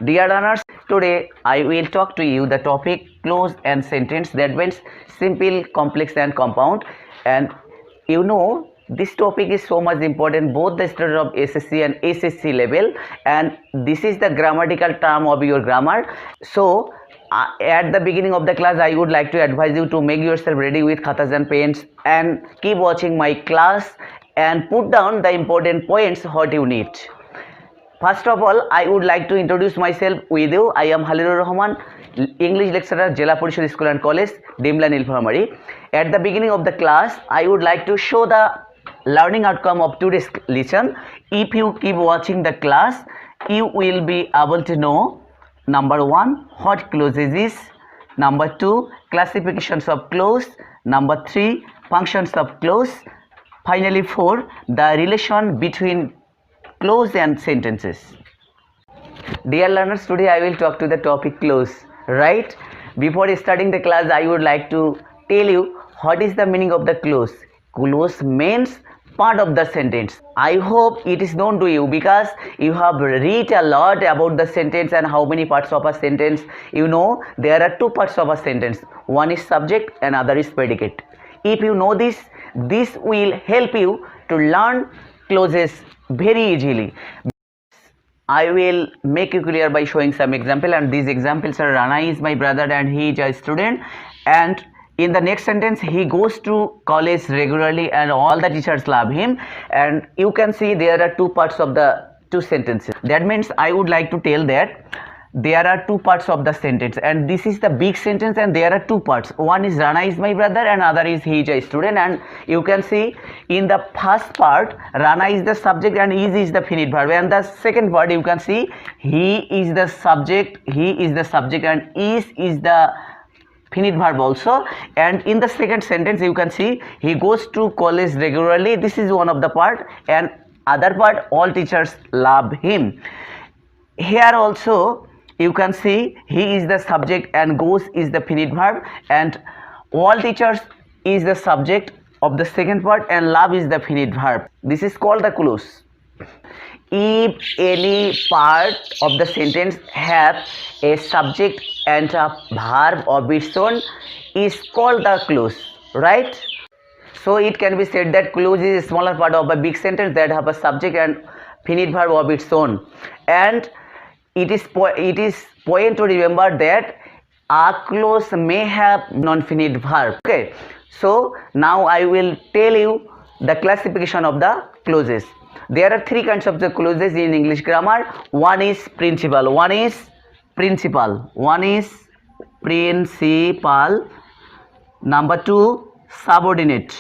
Dear learners, today I will talk to you the topic clause and sentence, that means simple, complex and compound. And you know this topic is so much important both the student of SSC and SSC level, and this is the grammatical term of your grammar. So at the beginning of the class I would like to advise you to make yourself ready with khatas and pens and keep watching my class and put down the important points what you need. First of all, I would like to introduce myself with you. I am Halinur Rahman, English lecturer, Jela Parishad School and College, Dimla Nilphamari. At the beginning of the class, I would like to show the learning outcome of today's lesson. If you keep watching the class, you will be able to know, number 1, what clauses is, number 2, classifications of clause, number 3, functions of clause, finally 4, the relation between clause and sentences. Dear learners, today I will talk to the topic clause, right? Before starting the class, I would like to tell you what is the meaning of the clause. Clause means part of the sentence. I hope it is known to you because you have read a lot about the sentence and how many parts of a sentence. You know there are 2 parts of a sentence. One is subject and other is predicate. If you know this, this will help you to learn clauses very easily. I will make you clear by showing some example, and these examples are Rana is my brother and he is a student, and in the next sentence he goes to college regularly and all the teachers love him, and you can see there are 2 parts of the 2 sentences. That means I would like to tell that there are 2 parts of the sentence, and this is the big sentence and there are 2 parts. One is Rana is my brother and other is he is a student, and you can see in the first part Rana is the subject and is the finite verb, and the second part you can see he is the subject and is the finite verb also, and in the second sentence you can see he goes to college regularly. This is one of the part, and other part all teachers love him. Here also you can see he is the subject and goes is the finite verb, and all teachers is the subject of the second part and love is the finite verb. This is called the clause. If any part of the sentence have a subject and a verb of its own is called the clause, right? So it can be said that clause is a smaller part of a big sentence that have a subject and finite verb of its own, and it is point to remember that a clause may have non-finite verb. Okay, so now I will tell you the classification of the clauses. There are 3 kinds of the clauses in English grammar. One is principal, one is principal, number 2 subordinate,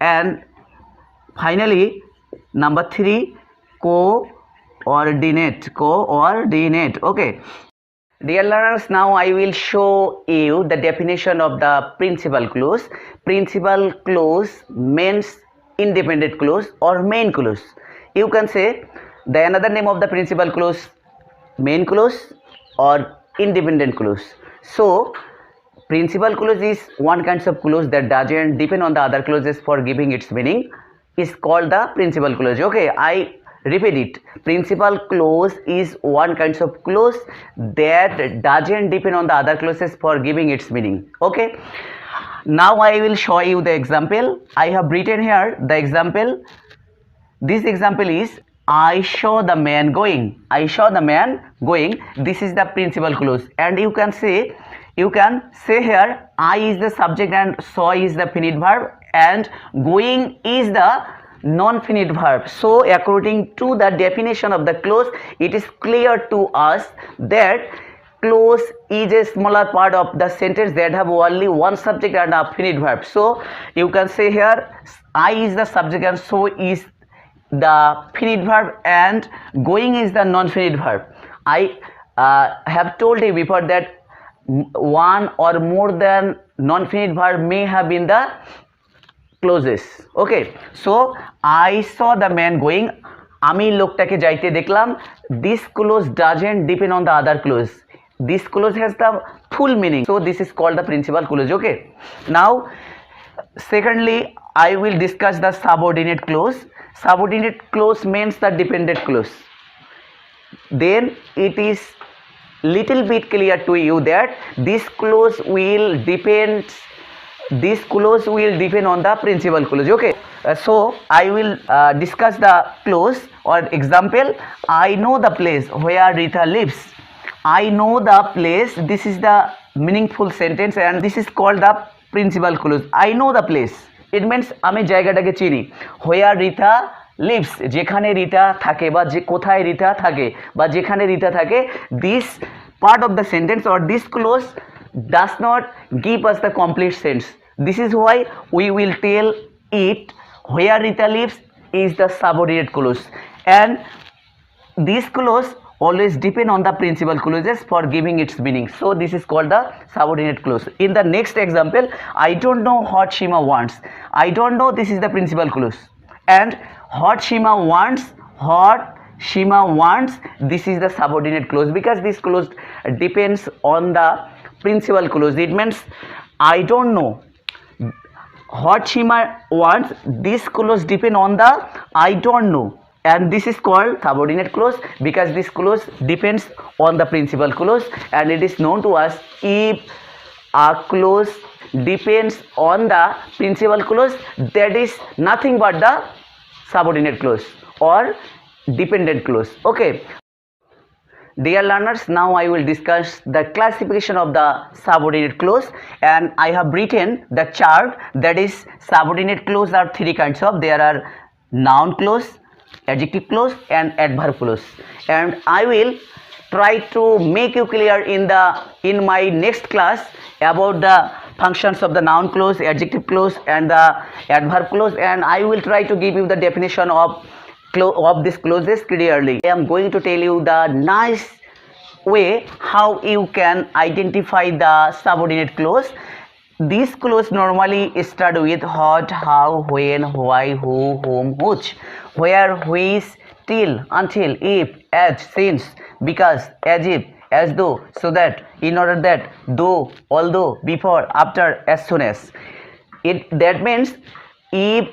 and finally number 3 coordinate. Okay, dear learners, now I will show you the definition of the principal clause. Principal clause means independent clause or main clause. You can say the another name of the principal clause, main clause or independent clause. So principal clause is one kind of clause that doesn't depend on the other clauses for giving its meaning, is called the principal clause. Okay, I repeat it. Principal clause is one kind of clause that doesn't depend on the other clauses for giving its meaning. Okay, now I will show you the example. I have written here the example. This example is I saw the man going. This is the principal clause, and you can say here I is the subject and saw is the finite verb and going is the non-finite verb. So according to the definition of the clause, it is clear to us that clause is a smaller part of the sentence that have only one subject and a finite verb. So you can say here I is the subject and so is the finite verb and going is the non-finite verb. I have told you before that one or more than non-finite verb may have been the clauses. Okay, so I saw the man going, আমি লোকটাকে যাইতে দেখলাম. This clause doesn't depend on the other clause. This clause has the full meaning, so this is called the principal clause. Okay, now secondly I will discuss the subordinate clause. Subordinate clause means the dependent clause. then it is little bit clear to you that this clause will depend on the principal clause. Okay, so I will discuss the clause or example. I know the place where Rita lives. I know the place, this is the meaningful sentence and this is called the principal clause. I know the place, it means আমি জায়গাটাকে চিনি। where Rita lives, যেখানে রিতা থাকে বা যে কোথায় রিতা থাকে বা যেখানে রিতা থাকে, this part of the sentence or this clause does not give us the complete sense. This is why we will tell it where Rita lives is the subordinate clause, and this clause always depend on the principal clauses for giving its meaning. So this is called the subordinate clause. In the next example, I don't know what Shima wants. I don't know, this is the principal clause, and what Shima wants, this is the subordinate clause, because this clause depends on the principal clause. It means I don't know what Shima wants, this clause depend on the I don't know, and this is called subordinate clause because this clause depends on the principal clause, and it is known to us if a clause depends on the principal clause, that is nothing but the subordinate clause or dependent clause. Okay, dear learners, now I will discuss the classification of the subordinate clause, and I have written the chart. That is, subordinate clause are three kinds of. There are noun clause, adjective clause and adverb clause, and I will try to make you clear in my next class about the functions of the noun clause, adjective clause and the adverb clause, and I will try to give you the definition of these clauses clearly. I am going to tell you the nice way how you can identify the subordinate clause. This clause normally start with what, how, when, why, who, whom, which, where, which, till, until, if, as, since, because, as if, as though, so that, in order that, though, although, before, after, as soon as. That means if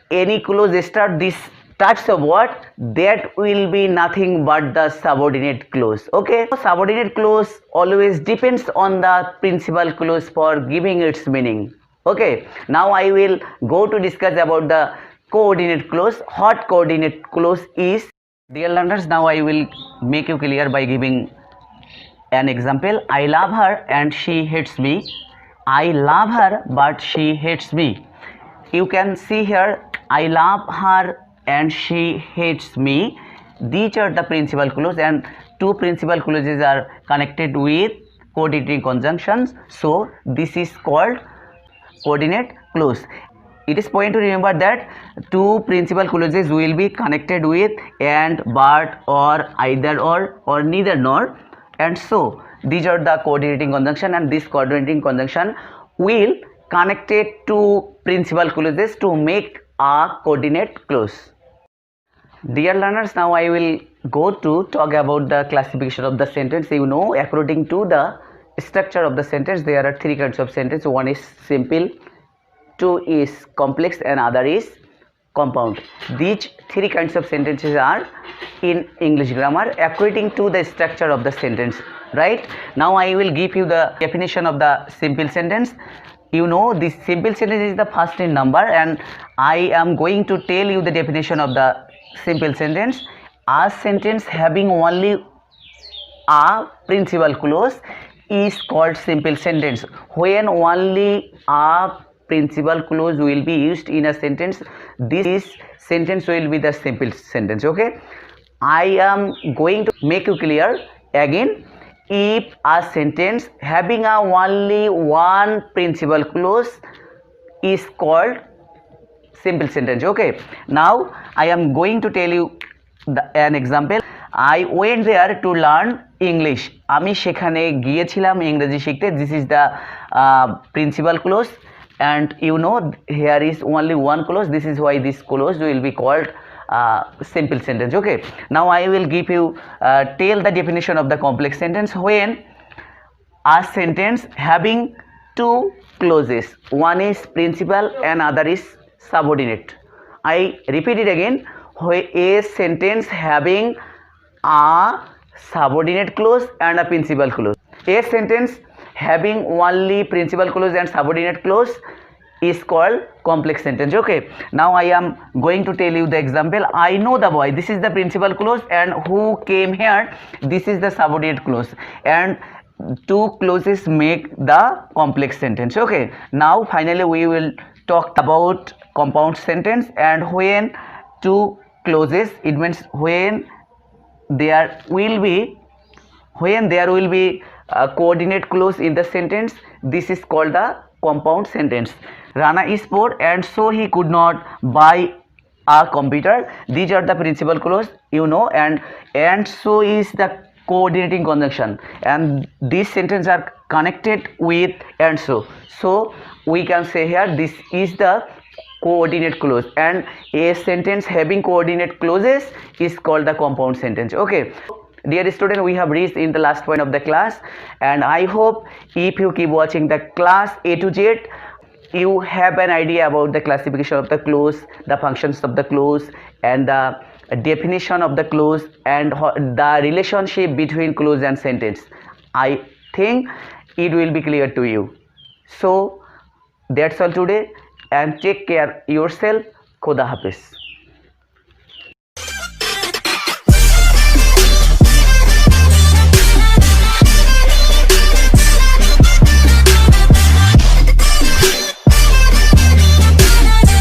any clause start this types of word, that will be nothing but the subordinate clause. Okay, subordinate clause always depends on the principal clause for giving its meaning. Okay, now I will go to discuss about the coordinate clause. What coordinate clause is? Dear learners, now I will make you clear by giving an example. I love her and she hates me. I love her but she hates me. You can see here, I love her and she hates me. These are the principal clause, and two principal clauses are connected with coordinating conjunctions, so this is called coordinate clause. It is point to remember that two principal clauses will be connected with and, but, or, either, or neither, nor, and so these are the coordinating conjunction, and this coordinating conjunction will connect it to principal clauses to make a coordinate clause. Dear learners, now I will go to talk about the classification of the sentence. You know, according to the structure of the sentence, there are three kinds of sentence. One is simple, two is complex, and other is compound. These three kinds of sentences are in English grammar according to the structure of the sentence, right? Now I will give you the definition of the simple sentence. You know, this simple sentence is the first in number, and I am going to tell you the definition of the simple sentence. A sentence having only a principal clause is called simple sentence. When only a principal clause will be used in a sentence, this sentence will be the simple sentence. Okay, I am going to make you clear again. If a sentence having a only one principal clause is called simple sentence. Okay, now I am going to tell you an example. I went there to learn English. আমি সেখানে গিয়েছিলাম ইংরেজি শিখতে. This is the principal clause, and you know here is only one clause. This is why this clause will be called simple sentence. Okay, now I will give you tell the definition of the complex sentence. When a sentence having two clauses, one is principal and other is subordinate. I repeat it again. A sentence having a subordinate clause and a principal clause. A sentence having only principal clause and subordinate clause is called complex sentence. Okay, now I am going to tell you the example. I know the boy, this is the principal clause, and who came here, this is the subordinate clause, and two clauses make the complex sentence. Okay, now finally we will talk about compound sentence. And when two clauses, it means when there will be a coordinate clause in the sentence, this is called the compound sentence. Rana is poor and so he could not buy a computer. These are the principal clause, you know, and so is the coordinating conjunction, and these sentences are connected with and so. So we can say here this is the coordinate clause, and a sentence having coordinate clauses is called the compound sentence. Okay, dear student, we have reached in the last point of the class, and I hope if you keep watching the class A to Z, you have an idea about the classification of the clause, the functions of the clause, and the definition of the clause, and the relationship between clause and sentence. I think it will be clear to you. So that's all today, and take care yourself. Khuda Hafiz.